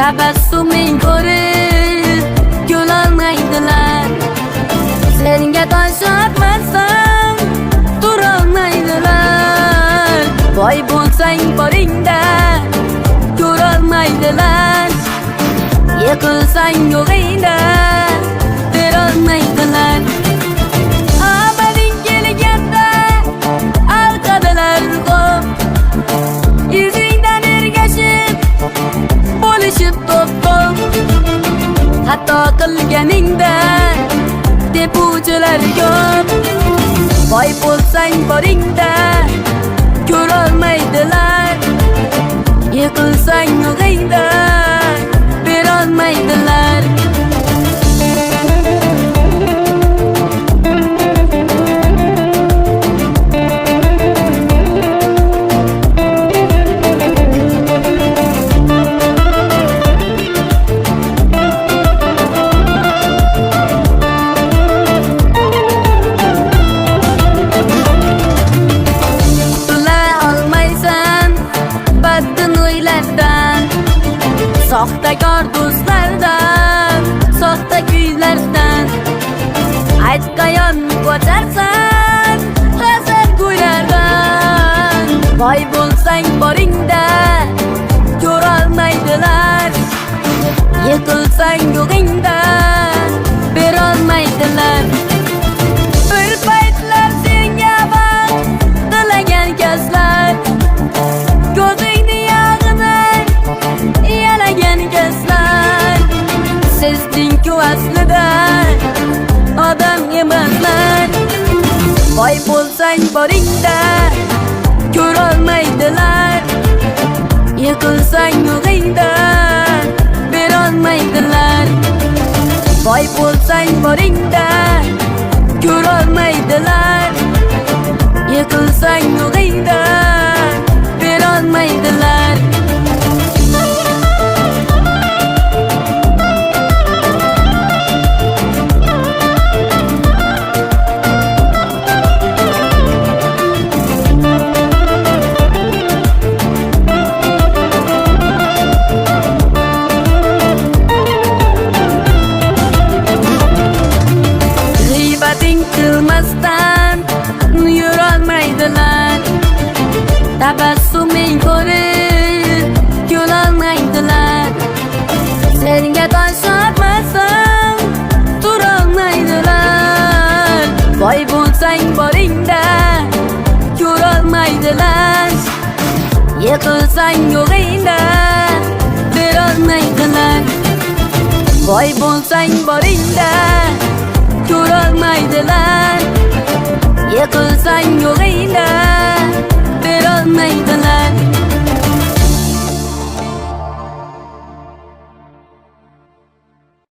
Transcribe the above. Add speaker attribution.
Speaker 1: tabassuming ko'rib kulolmaydilar. Senga tosh otmasam turolmaydilar. Boy bo'lsang boringda ko'rolmaydilar. Yiqilsang yo'g'ingda berolmaydilar. Amading kelganda alqadilar ko'p, izingdan ergashib bo'lishib to'p-to'p. Hatto qilganingda depuvchilar ko'p. Boy bo'lsang boringda ko'rolmaydilar. Yiqilsang yo'g'ingda berolmaydilar. Soxtakor do'stlardan, soxta kuylardan aytqayon ko'charsan hasad go'ylardan. Boy bo'lsang boringda ko'rolmaydilar. Yiqilsang yo'g'ingda berolmaydilar. Bir paytlar senga baxt tilagan kaslar, ko'zingni yog'ini yalagan kaslar. Sizding-ku aslida odam emaslar. Boy bo'lsang boringda ko'rolmaydilar. Yiqilsang yo'g'ingda berolmaydilar. Boy bo'lsang boringda ko'rolmaydilar. Yiqilsang yo'g'ingda berolmaydilar. Qilmasdan yurolmaydilar. Tabassuming ko'rib kulolmaydilar. Senga tosh otmasam turolmaydilar. Boy bo'lsang boringda ko'rolmaydilar. Yiqilsang yo'g'ingda berolmaydilar. Boy bo'lsang boringda ko'rolmaydilar. Yiqilsang yo'g'ingda berolmaydilar.